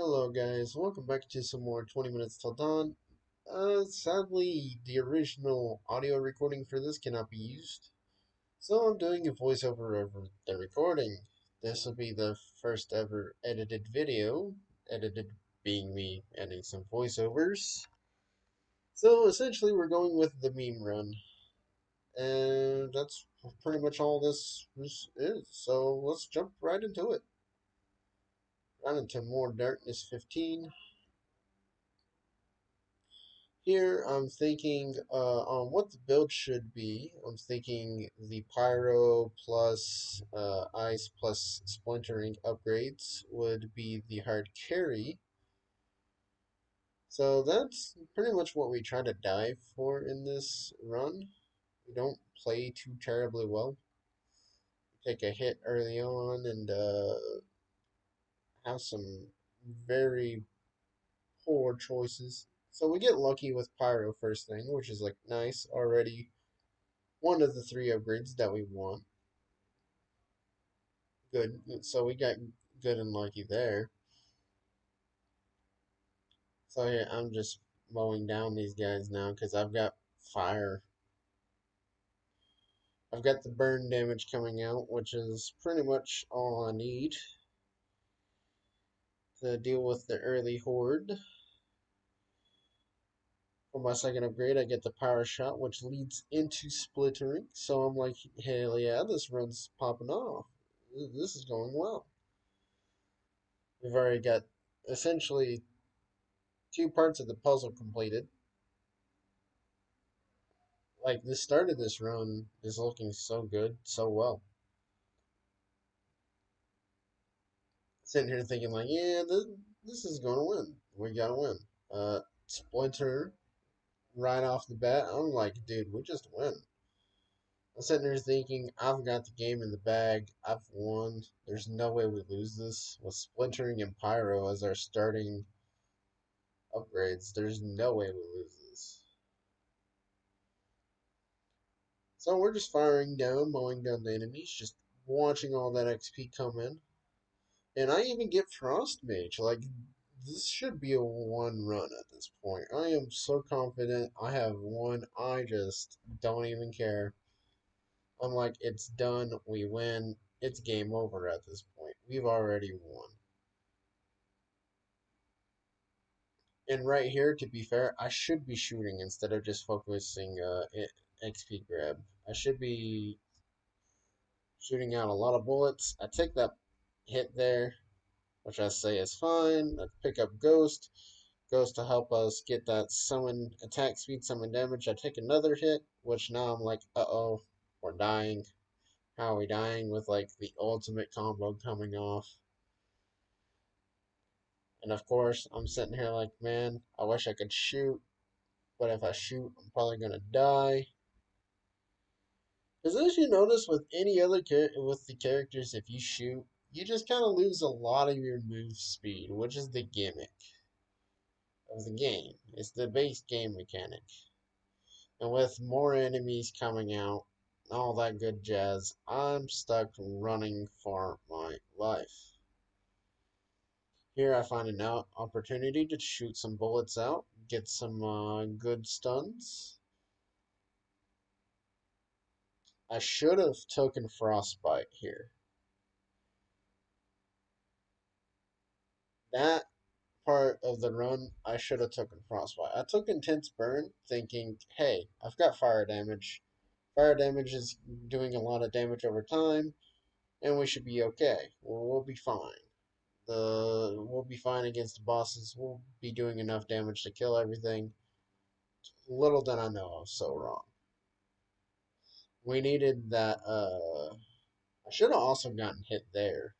Hello guys, welcome back to some more 20 Minutes Till Dawn. Sadly, the original audio recording for this cannot be used, so I'm doing a voiceover over the recording. This will be the first ever edited video, edited being me adding some voiceovers. So essentially we're going with the meme run, and that's pretty much all this is, so let's jump right into it. Right into More Darkness 15. Here, I'm thinking on what the build should be. I'm thinking the Pyro plus Ice plus Splintering upgrades would be the hard carry. So that's pretty much what we try to dive for in this run. We don't play too terribly well. We take a hit early on and have some very poor choices. So we get lucky with Pyro first thing, which is like nice already one of the three upgrades that we want. Good. So we got good and lucky there. So yeah, I'm just mowing down these guys now because I've got fire. I've got the burn damage coming out, which is pretty much all I need to deal with the early horde. For my second upgrade, I get the power shot, which leads into splittering. So I'm like, hell yeah, this run's popping off. This is going well. We've already got essentially two parts of the puzzle completed. Like the start of this run is looking so good, so well. Sitting here thinking like, yeah, this is gonna win. We gotta win. Splinter right off the bat. I'm like, dude, we just win. I'm sitting here thinking, I've got the game in the bag. I've won. There's no way we lose this with Splintering and Pyro as our starting upgrades. There's no way we lose this. So we're just firing down, mowing down the enemies, just watching all that XP come in. And I even get Frost Mage. Like, this should be a one run at this point. I am so confident I have won. I just don't even care. I'm like, it's done. We win. It's game over at this point. We've already won. And right here, to be fair, I should be shooting instead of just focusing XP grab. I should be shooting out a lot of bullets. I take that hit there, which I say is fine. I pick up Ghost. Ghost to help us get that summon attack speed, summon damage. I take another hit, which now I'm like, uh-oh, we're dying. How are we dying with like the ultimate combo coming off? And of course, I'm sitting here like, man, I wish I could shoot, but if I shoot, I'm probably gonna die. Because as you notice with any other with the characters, if you shoot, you just kind of lose a lot of your move speed, which is the gimmick of the game. It's the base game mechanic. And with more enemies coming out, all that good jazz, I'm stuck running for my life. Here I find an opportunity to shoot some bullets out, get some good stuns. I should have taken Frostbite here. That part of the run, I should have taken Frostbite. I took Intense Burn thinking, hey, I've got fire damage. Fire damage is doing a lot of damage over time, and we should be okay. We'll be fine. We'll be fine against the bosses. We'll be doing enough damage to kill everything. Little did I know I was so wrong. We needed that. I should have also gotten hit there.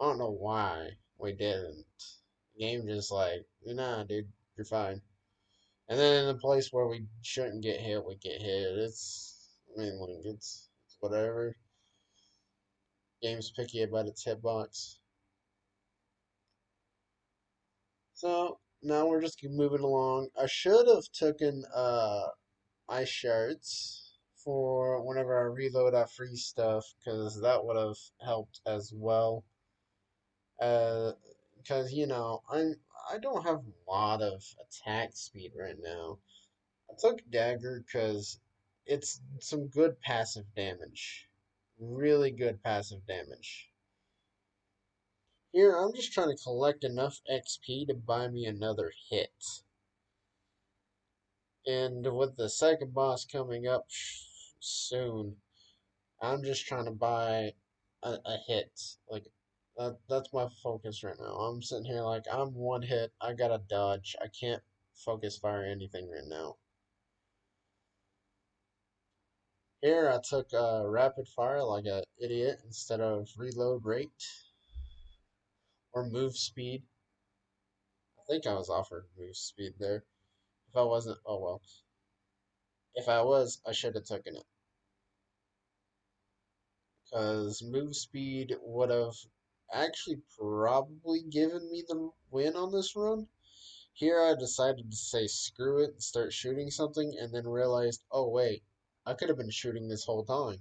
I don't know why we didn't. The game just like, nah, dude, you're fine. And then in the place where we shouldn't get hit, we get hit. I mean, like, it's whatever. Game's picky about its hitbox. So now we're just moving along. I should have taken ice shards for whenever I reload our free stuff because that would have helped as well. Because because I don't have a lot of attack speed right now. I took dagger because it's some good passive damage, really good passive damage. Here, I'm just trying to collect enough XP to buy me another hit. And with the second boss coming up soon, I'm just trying to buy a hit. Like, that's my focus right now. I'm sitting here like, I'm one hit, I gotta dodge. I can't focus fire anything right now. Here, I took rapid fire like an idiot instead of reload rate or move speed. I think I was offered move speed there. If I wasn't, oh well. If I was, I should have taken it. Because move speed would have actually probably given me the win on this run. Here I decided to say screw it and start shooting something, and then realized, oh wait, I could have been shooting this whole time.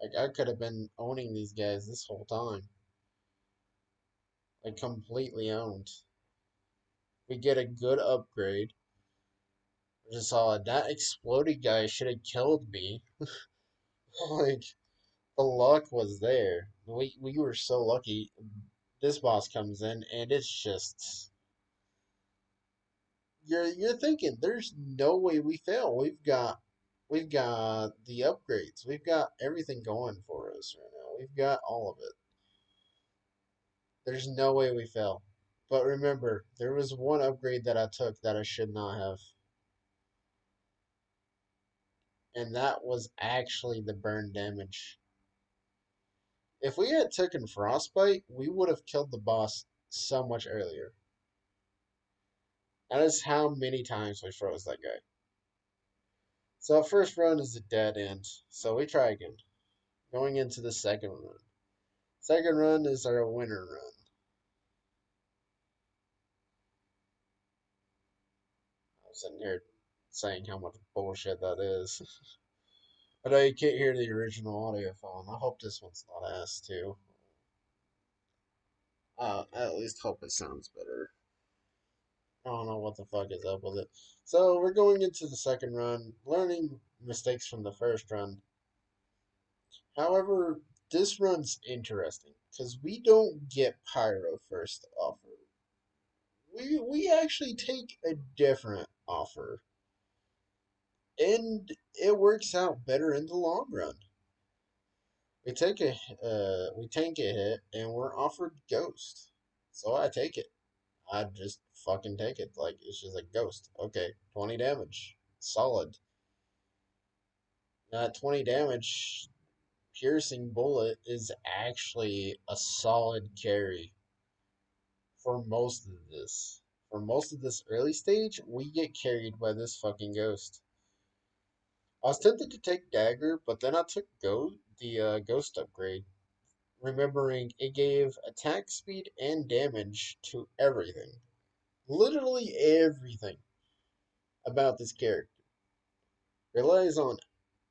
Like, I could have been owning these guys this whole time. Like, completely owned. We get a good upgrade. Just saw that exploded guy should have killed me. Like, the luck was there. We were so lucky. This boss comes in and it's just you're thinking there's no way we fail. We've got the upgrades. We've got everything going for us right now. We've got all of it. There's no way we fail. But remember, there was one upgrade that I took that I should not have, and that was actually the burn damage. If we had taken frostbite, we would have killed the boss so much earlier. That is how many times we froze that guy. So first run is a dead end. So we try again. Going into the second run. Second run is our winner run. I'm sitting here saying how much bullshit that is. I know you can't hear the original audio phone. I hope this one's not ass too. I at least hope it sounds better. I don't know what the fuck is up with it. So we're going into the second run, learning mistakes from the first run. However, this run's interesting because we don't get Pyro first offer. We actually take a different offer, and it works out better in the long run. We tank a hit, and we're offered Ghost, so I take it. I just fucking take it. Like, it's just a Ghost. Okay, 20 damage, solid. That 20 damage piercing bullet is actually a solid carry for most of this. For most of this early stage, we get carried by this fucking Ghost. I was tempted to take Dagger, but then I took the Ghost upgrade, remembering it gave attack speed and damage to everything. Literally everything about this character relies on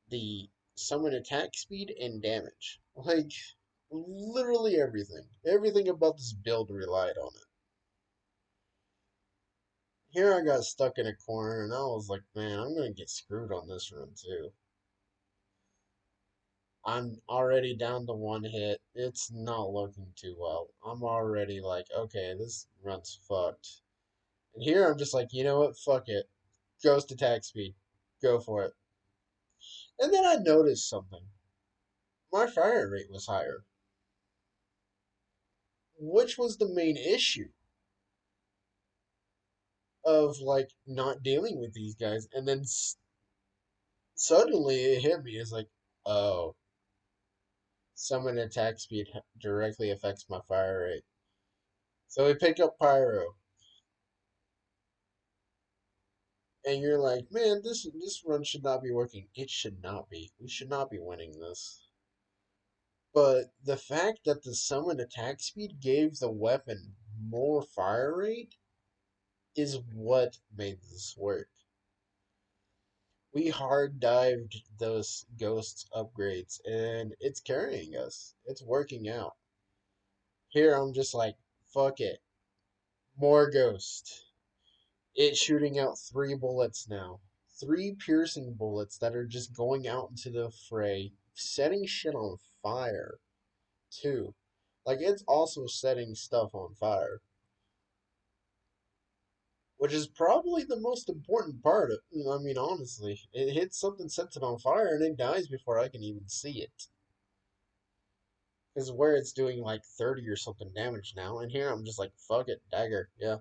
the summon attack speed and damage. Like, literally everything. Everything about this build relied on it. Here I got stuck in a corner and I was like, man, I'm gonna get screwed on this run too. I'm already down to one hit. It's not looking too well. I'm already like, okay, this run's fucked. And here I'm just like, you know what? Fuck it. Ghost attack speed. Go for it. And then I noticed something. My fire rate was higher, which was the main issue of like not dealing with these guys. And then suddenly it hit me. It's like, oh, summon attack speed directly affects my fire rate. So we pick up Pyro, and you're like, man, this run should not be working. It should not be. We should not be winning this. But the fact that the summon attack speed gave the weapon more fire rate is what made this work. We hard dived those ghosts upgrades, and it's carrying us. It's working out. Here I'm just like, fuck it. More ghost. It's shooting out 3 bullets now. 3 piercing bullets that are just going out into the fray, setting shit on fire, too. Like, it's also setting stuff on fire, which is probably the most important part of, I mean, honestly. It hits something, sets it on fire, and it dies before I can even see it. Because where it's doing like 30 or something damage now, and here I'm just like, fuck it, dagger. Yeah,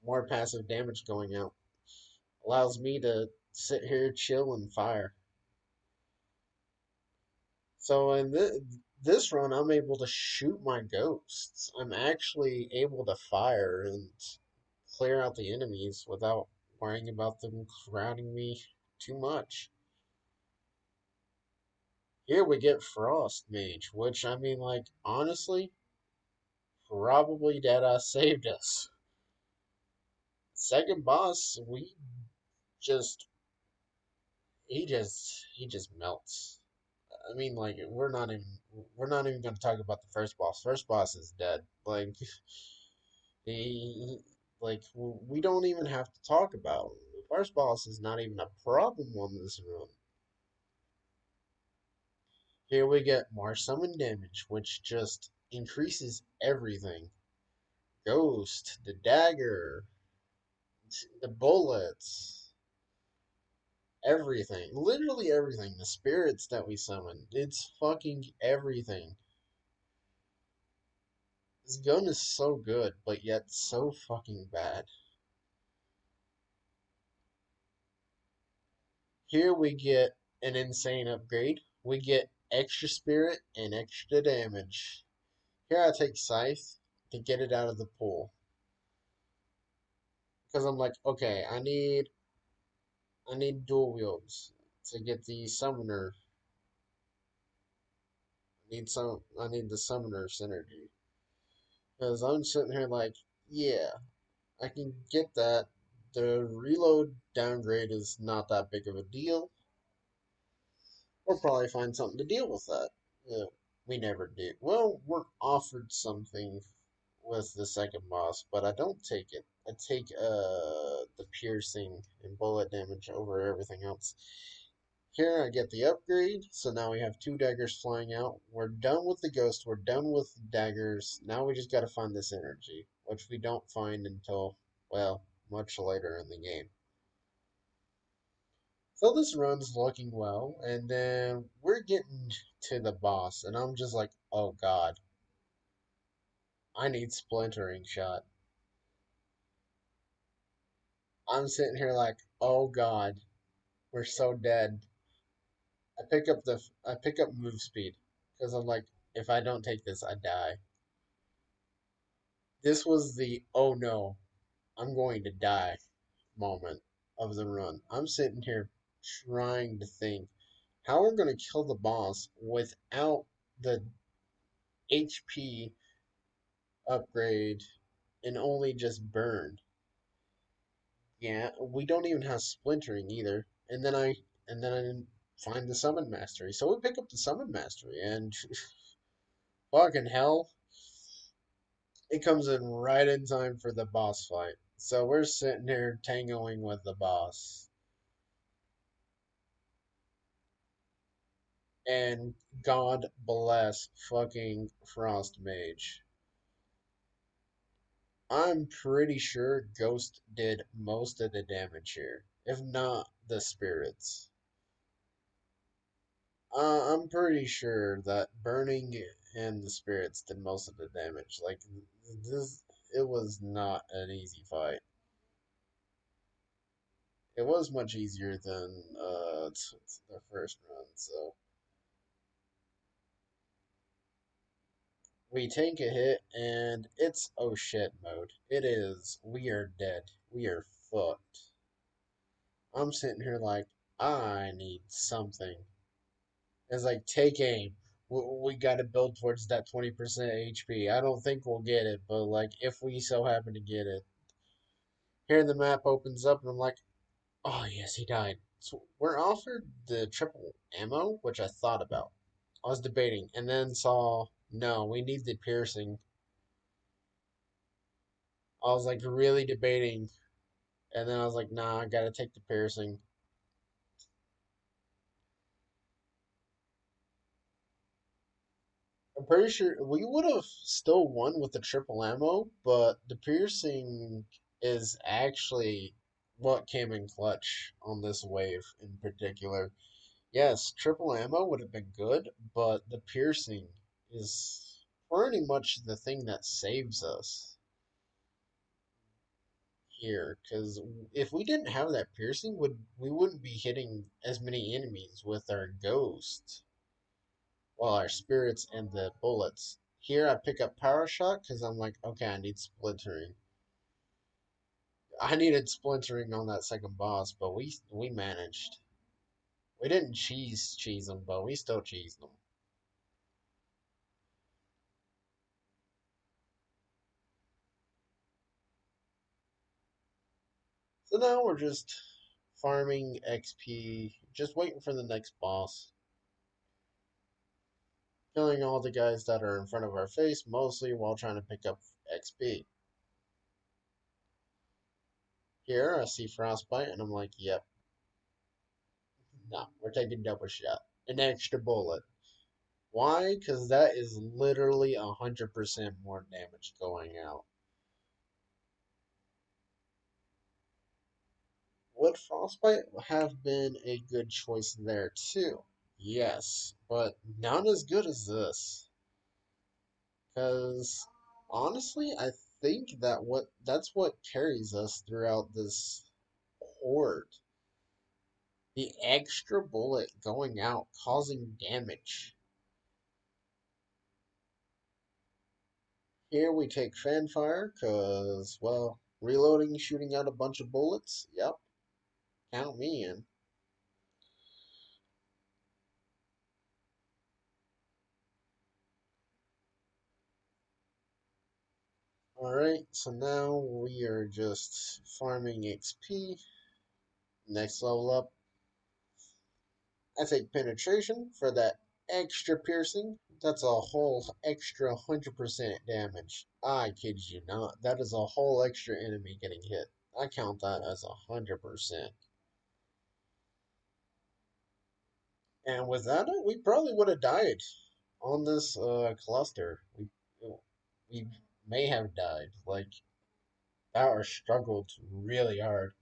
more passive damage going out. Allows me to sit here, chill, and fire. So in this run, I'm able to shoot my ghosts. I'm actually able to fire and clear out the enemies without worrying about them crowding me too much. Here we get Frost Mage, which I mean, like, honestly, probably Deadeye saved us. Second boss, we just he just melts. I mean, like, we're not even gonna talk about the first boss. First boss is dead. Like, he like we don't even have to talk about him. The first boss is not even a problem on this run. Here we get more summon damage, which just increases everything. Ghost, the dagger, the bullets, everything. Literally everything. The spirits that we summon. It's fucking everything. This gun is so good, but yet so fucking bad. Here we get an insane upgrade. We get extra spirit and extra damage. Here I take Scythe to get it out of the pool. Because I'm like, okay, I need dual wields to get the summoner. I need the summoner synergy. Because I'm sitting here like, yeah, I can get that. The reload downgrade is not that big of a deal. We'll probably find something to deal with that. Yeah, we never did. Well, we're offered something with the second boss, but I don't take it. I take the piercing and bullet damage over everything else. Here I get the upgrade, so now we have 2 daggers flying out. We're done with the ghost, we're done with daggers. Now we just gotta find this energy, which we don't find until, well, much later in the game. So this run's looking well, and then we're getting to the boss, and I'm just like, oh god, I need splintering shot. I'm sitting here like, oh god, we're so dead. I pick up move speed because I'm like, if I don't take this, I die. This was the oh no, I'm going to die moment of the run. I'm sitting here trying to think how we're going to kill the boss without the HP upgrade and only just burn. Yeah, we don't even have splintering either. And then I didn't find the summon mastery. So we pick up the summon mastery and fucking hell, it comes in right in time for the boss fight. So we're sitting here tangoing with the boss. And God bless fucking Frost Mage. I'm pretty sure Ghost did most of the damage here, if not the spirits. I'm pretty sure that burning and the spirits did most of the damage. Like this, it was not an easy fight. It was much easier than the first run. So we take a hit, and it's oh shit mode. It is. We are dead. We are fucked. I'm sitting here like I need something. It's like take aim. We got to build towards that 20% HP. I don't think we'll get it, but like if we so happen to get it, here the map opens up, and I'm like, oh yes, he died. So we're offered the triple ammo, which I thought about. I was debating, and then saw no, we need the piercing. I was like really debating, and then I was like, nah, I gotta take the piercing. I'm pretty sure we would have still won with the triple ammo, but the piercing is actually what came in clutch on this wave in particular. Yes, triple ammo would have been good, but the piercing is pretty much the thing that saves us here. Because if we didn't have that piercing, would we wouldn't be hitting as many enemies with our ghost, well, our spirits and the bullets. Here, I pick up power shot because I'm like, okay, I need splintering. I needed splintering on that second boss, but we managed. We didn't cheese them, but we still cheesed them. So now we're just farming XP, just waiting for the next boss. Killing all the guys that are in front of our face, mostly while trying to pick up XP. Here, I see Frostbite, and I'm like, yep, no, we're taking double shot. An extra bullet. Why? Because that is literally 100% more damage going out. Would Frostbite have been a good choice there, too? Yes, but not as good as this. Because honestly, I think that's what carries us throughout this horde. The extra bullet going out, causing damage. Here we take Fanfire, because, well, reloading, shooting out a bunch of bullets. Yep, count me in. Alright, so now we are just farming XP. Next level up, I take penetration for that extra piercing. That's a whole extra 100% damage. I kid you not. That is a whole extra enemy getting hit. I count that as 100%. And without it, we probably would have died on this cluster. We may have died. Like, that or struggled really hard.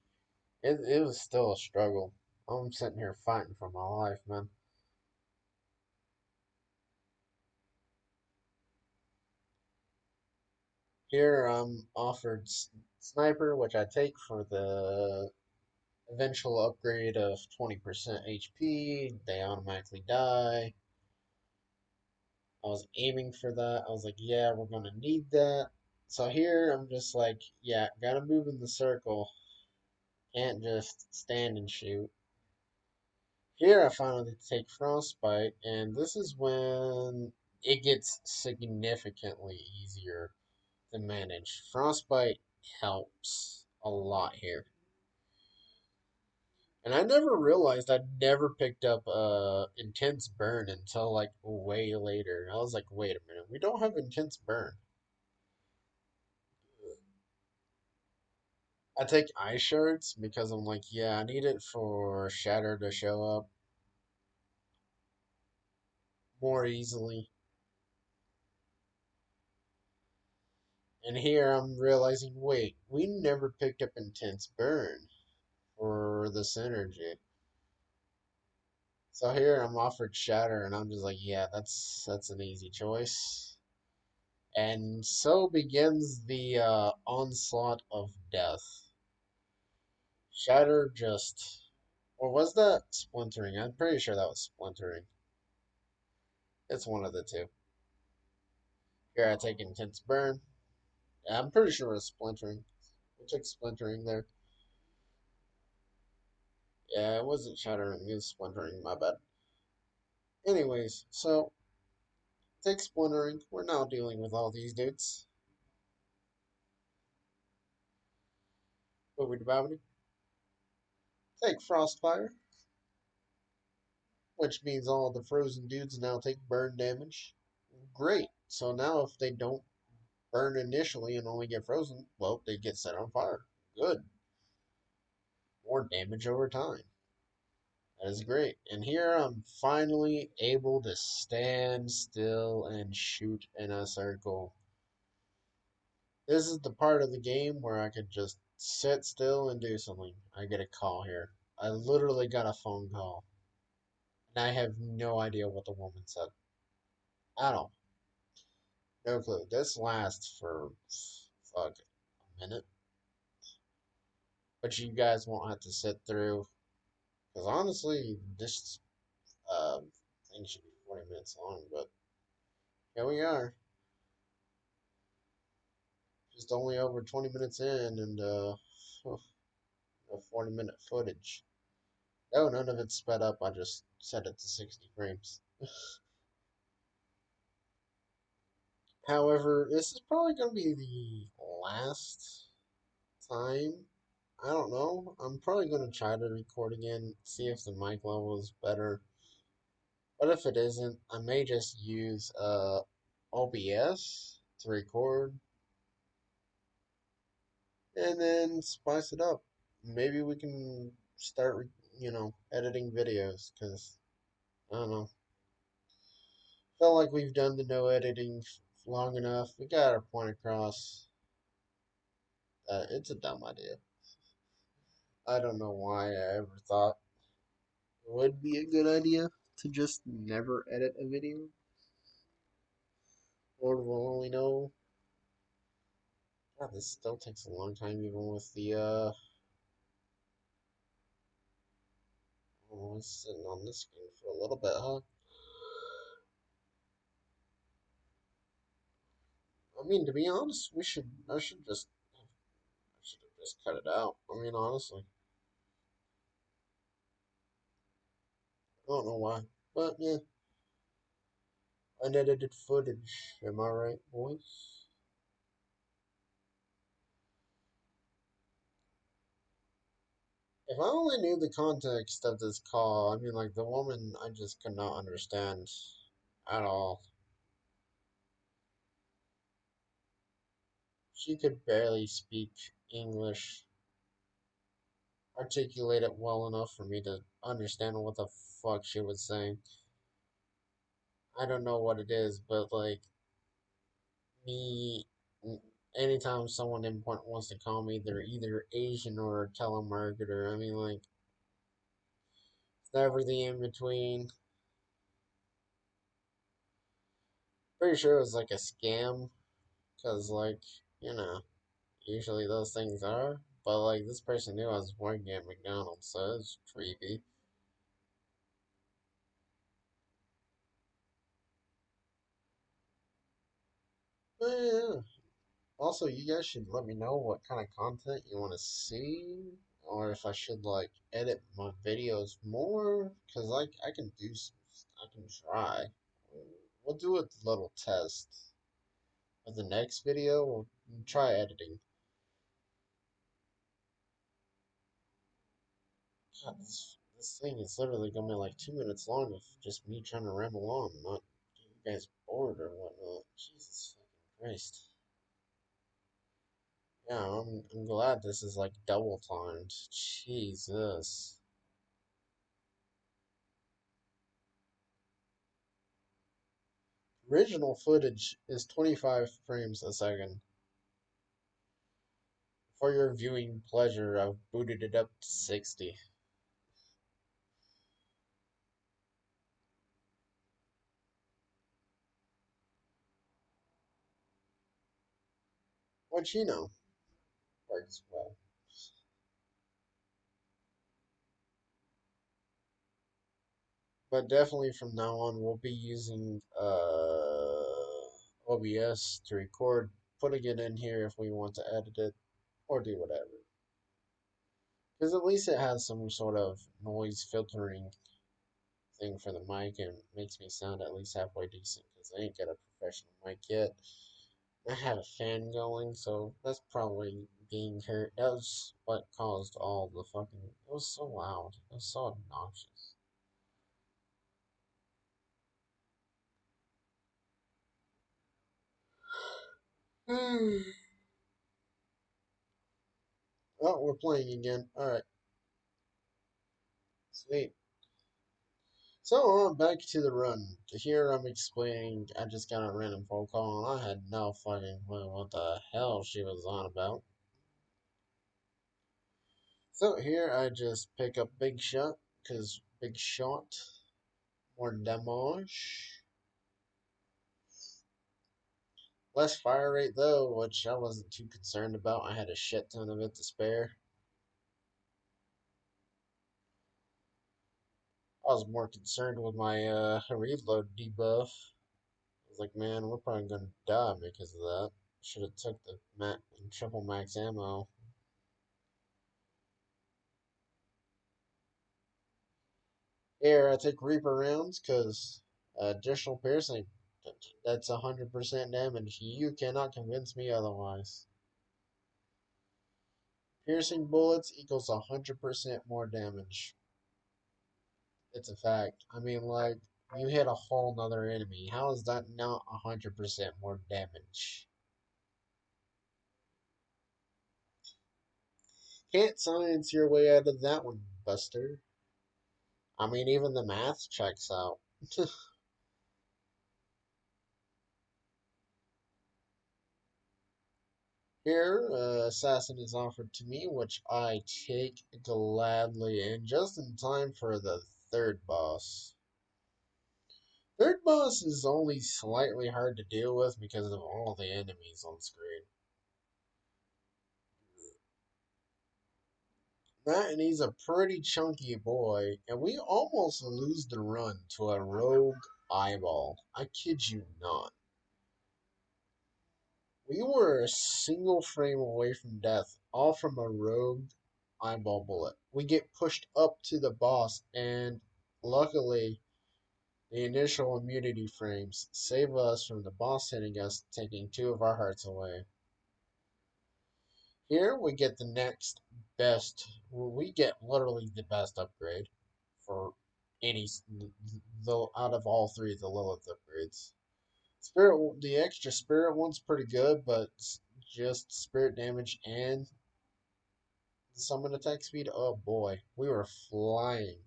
It was still a struggle. I'm sitting here fighting for my life, man. Here I'm offered sniper, which I take for the eventual upgrade of 20% HP. They automatically die. I was aiming for that. I was like, yeah, we're gonna need that. So here I'm just like, yeah, gotta move in the circle. Can't just stand and shoot. Here I finally take Frostbite, and this is when it gets significantly easier to manage. Frostbite helps a lot here. And I never realized I'd never picked up intense burn until like way later. I was like, wait a minute, we don't have intense burn. I take ice shards because I'm like, yeah, I need it for Shatter to show up more easily. And here I'm realizing, wait, we never picked up intense burn for the synergy. So here I'm offered Shatter, and I'm just like, yeah, that's an easy choice. And so begins the onslaught of death. Shatter just. Or was that splintering? I'm pretty sure that was splintering. It's one of the two. Here I take intense burn. Yeah, I'm pretty sure it was splintering. We took splintering there. Yeah, it wasn't shattering, it was splintering, my bad. Anyways, so take splintering. We're now dealing with all these dudes. Boobity bobbity. Take frostfire, which means all the frozen dudes now take burn damage. Great. So now if they don't burn initially and only get frozen, well, they get set on fire. Good. More damage over time. That is great. And here I'm finally able to stand still and shoot in a circle. This is the part of the game where I could just sit still and do something. I get a call here. I literally got a phone call. And I have no idea what the woman said. At all. No clue. This lasts for fuck a minute. But you guys won't have to sit through. Because honestly, this thing should be 40 minutes long. But here we are. Just only over 20 minutes in and 40-minute footage. No, none of it's sped up. I just set it to 60 frames. However, this is probably going to be the last time. I don't know. I'm probably going to try to record again, see if the mic level is better. But if it isn't, I may just use OBS to record and then spice it up. Maybe we can start, editing videos because I don't know. Felt like we've done the no editing long enough. We got our point across. It's a dumb idea. I don't know why I ever thought it would be a good idea to just never edit a video. Lord will only know. God, this still takes a long time, even with the oh, sitting on this screen for a little bit, huh? I mean, to be honest, I should have just cut it out. I mean, honestly, I don't know why, but yeah, unedited footage. Am I right, boys? If I only knew the context of this call, I mean, like the woman, I just could not understand at all. She could barely speak English, articulate it well enough for me to understand what the fuck she was saying. I don't know what it is, but like me, anytime someone important wants to call me, they're either Asian or a telemarketer. I mean, like, it's everything in between. Pretty sure it was like a scam, because, like, you know, usually those things are. But, like, this person knew I was working at McDonald's, so it's creepy. But, yeah. Also, you guys should let me know what kind of content you want to see, or if I should like edit my videos more, cause like I can do some, I can try. We'll do a little test. For the next video, we'll try editing. God, this thing is literally gonna be like 2 minutes long of just me trying to ramble on, not get you guys bored or whatnot. Jesus fucking Christ. Yeah, I'm glad this is like double timed. Jesus. Original footage is 25 frames a second. For your viewing pleasure, I've booted it up to 60. Which, works well. But definitely from now on, we'll be using OBS to record, putting it in here if we want to edit it or do whatever. Because at least it has some sort of noise filtering thing for the mic and makes me sound at least halfway decent because I ain't got a professional mic yet. I had a fan going, so that's probably being heard. That was what caused all the fucking. It was so loud. It was so obnoxious. Oh, we're playing again. Alright, sweet. So back to the run. Here I'm explaining I just got a random phone call and I had no fucking clue what the hell she was on about. So here I just pick up Big Shot, because Big Shot, more damage. Less fire rate though, which I wasn't too concerned about. I had a shit ton of it to spare. I was more concerned with my reload debuff. I was like, man, we're probably gonna die because of that. Should have took the triple max ammo. Here, I take Reaper rounds because additional piercing. That's 100% damage. You cannot convince me otherwise. Piercing bullets equals 100% more damage. It's a fact. I mean, like, you hit a whole nother enemy. How is that not 100% more damage? Can't science your way out of that one, Buster. I mean, even the math checks out. Here, Assassin is offered to me, which I take gladly, and just in time for the third boss. Third boss is only slightly hard to deal with because of all the enemies on screen. That, and he's a pretty chunky boy, and we almost lose the run to a rogue eyeball. I kid you not. We were a single frame away from death, all from a rogue eyeball bullet. We get pushed up to the boss, and luckily, the initial immunity frames save us from the boss hitting us, taking two of our hearts away. Here we get the next best. We get literally the best upgrade for any out of all three of the Lilith upgrades. Spirit, the extra spirit one's pretty good, but just spirit damage and the summon attack speed. Oh boy, we were flying.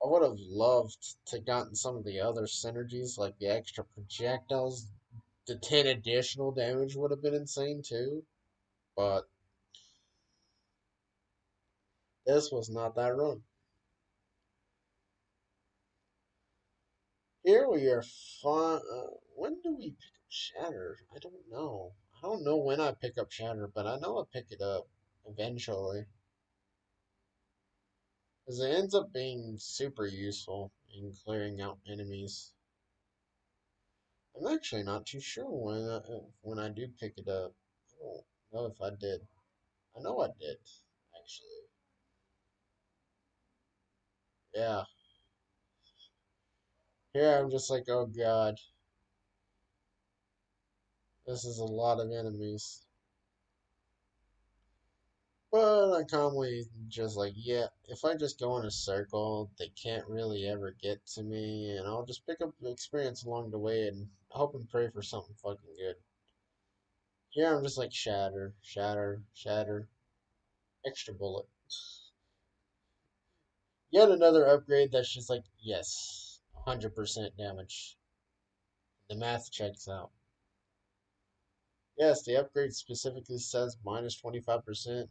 I would have loved to gotten some of the other synergies, like the extra projectiles. The 10 additional damage would have been insane too, but this was not that run. Here we are. When do we pick up Shatter? I don't know. I don't know when I pick up Shatter, but I know I pick it up eventually. Because it ends up being super useful in clearing out enemies. I'm actually not too sure when I do pick it up. I don't know if I did. I know I did, actually. Yeah. Here I'm just like, oh god, this is a lot of enemies. But I calmly just like, yeah, if I just go in a circle, they can't really ever get to me, and I'll just pick up the experience along the way and hope and pray for something fucking good. Here I'm just like, shatter, shatter, shatter, extra bullet. Yet another upgrade that's just like, yes, 100% damage. The math checks out. Yes, the upgrade specifically says minus 25%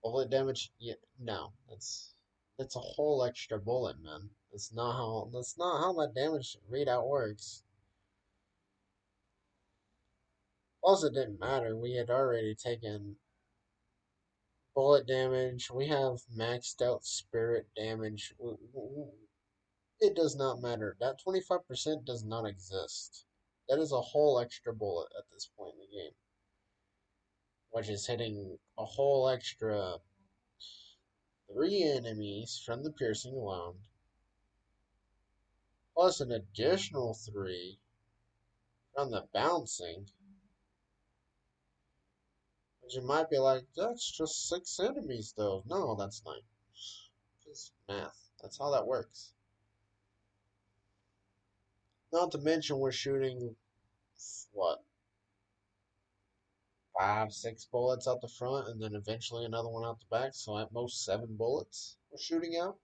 bullet damage. Yeah, no, that's a whole extra bullet, man. That's not how that damage readout works. Plus, it didn't matter. We had already taken bullet damage. We have maxed out spirit damage. It does not matter. That 25% does not exist. That is a whole extra bullet at this point in the game, which is hitting a whole extra three enemies from the piercing alone, plus an additional three from the bouncing. Which you might be like, that's just six enemies though. No, that's not. Just math. That's how that works. Not to mention we're shooting what, five, 6 bullets out the front, and then eventually another one out the back. So at most 7 bullets we're shooting out.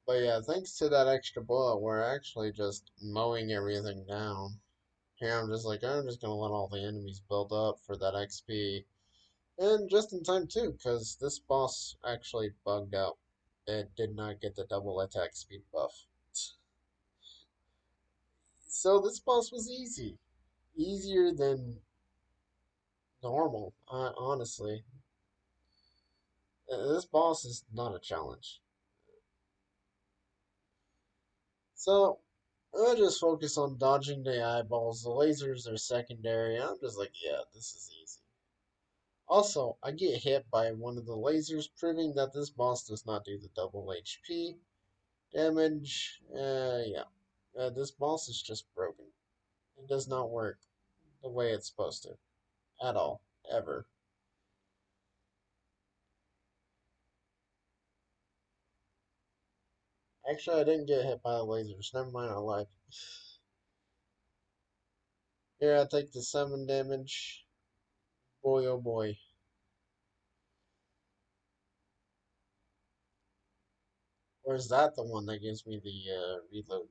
But yeah, thanks to that extra bullet, we're actually just mowing everything down. Here I'm just like, I'm just gonna let all the enemies build up for that XP. And just in time too, because this boss actually bugged out. It did not get the double attack speed buff. So this boss was easy. Easier than normal, honestly. This boss is not a challenge. So I just focus on dodging the eyeballs. The lasers are secondary. I'm just like, yeah, this is easy. Also, I get hit by one of the lasers, proving that this boss does not do the double HP damage. Yeah. This boss is just broken. It does not work the way it's supposed to. At all. Ever. Actually, I didn't get hit by the lasers. Never mind, I lied. Here, I take the 7 damage. Boy, oh boy. Or is that the one that gives me the reload?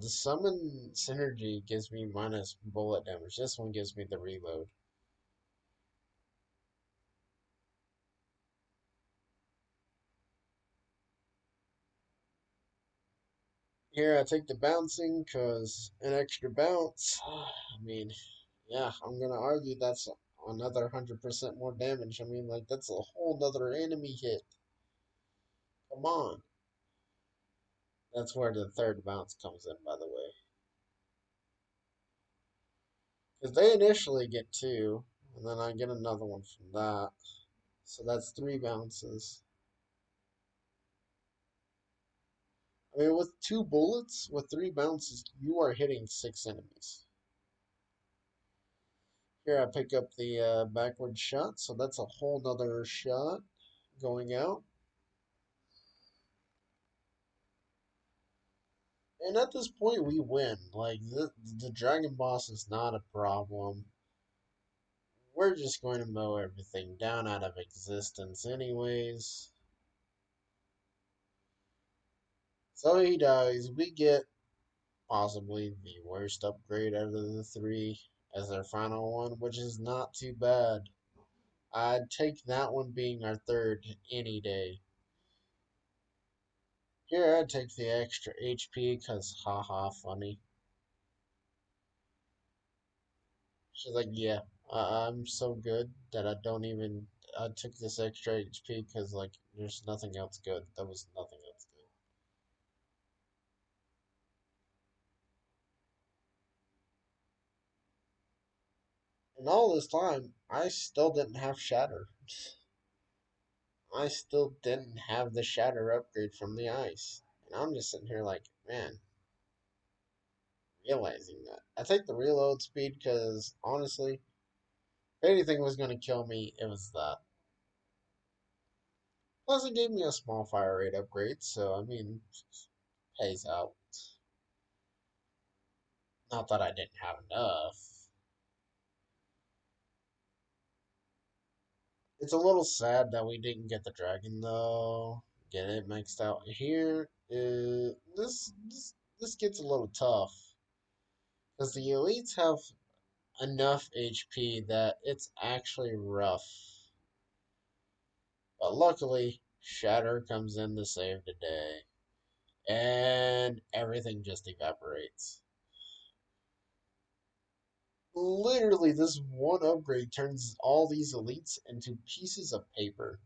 The summon synergy gives me minus bullet damage. This one gives me the reload. Here I take the bouncing because an extra bounce. I mean, yeah, I'm gonna argue that's another 100% more damage. I mean, like that's a whole nother enemy hit. Come on. That's where the third bounce comes in, by the way. Because they initially get two, and then I get another one from that. So that's 3 bounces. I mean, with 2 bullets, with 3 bounces, you are hitting 6 enemies. Here I pick up the backward shot, so that's a whole nother shot going out. And at this point, we win. Like, the Dragon Boss is not a problem. We're just going to mow everything down out of existence, anyways. So he dies. We get possibly the worst upgrade out of the three as our final one, which is not too bad. I'd take that one being our third any day. Here, I'd take the extra HP because haha, funny. She's like, yeah, I'm so good that I don't even. I took this extra HP because, like, there's nothing else good. There was nothing else good. And all this time, I still didn't have Shatter. I still didn't have the Shatter upgrade from the ice. And I'm just sitting here like, man, realizing that. I take the reload speed because, honestly, if anything was going to kill me, it was that. Plus, it gave me a small fire rate upgrade, so, I mean, pays out. Not that I didn't have enough. It's a little sad that we didn't get the dragon, though. Get it maxed out here. This gets a little tough. Because the elites have enough HP that it's actually rough. But luckily, Shatter comes in to save the day. And everything just evaporates. Literally, this one upgrade turns all these elites into pieces of paper.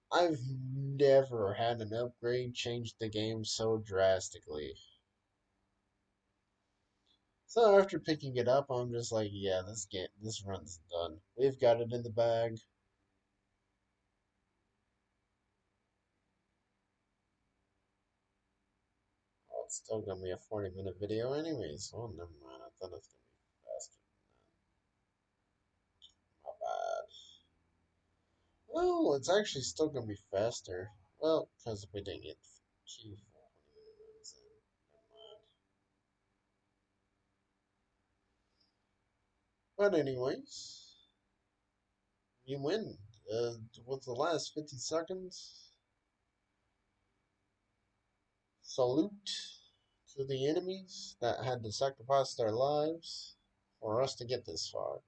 I've never had an upgrade change the game so drastically. So after picking it up, I'm just like, yeah, this run's done. We've got it in the bag. Oh, it's still gonna be a 40-minute video anyways. Oh, never mind. I thought it was gonna be faster than that. No, it's actually still gonna be faster. Well, because we didn't get Q4 runs in. Never mind. But anyways, you win. With the last 50 seconds, salute to the enemies that had to sacrifice their lives for us to get this far.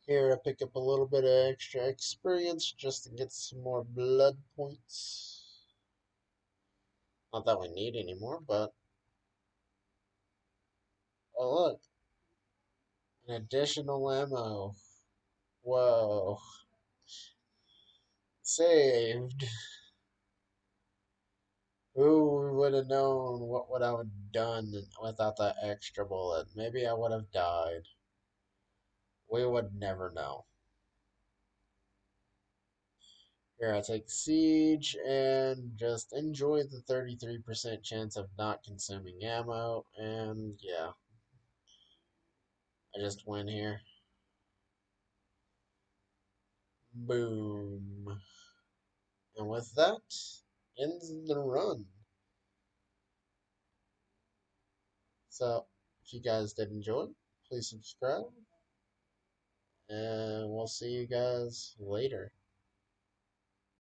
Here, I pick up a little bit of extra experience just to get some more blood points. Not that we need anymore, but oh look, an additional ammo. Whoa, saved. Who would have known what would I have done without that extra bullet? Maybe I would have died. We would never know. Here, I take Siege and just enjoy the 33% chance of not consuming ammo. And yeah, I just win here. Boom. And with that, ends the run. So, if you guys did enjoy, please subscribe. And we'll see you guys later.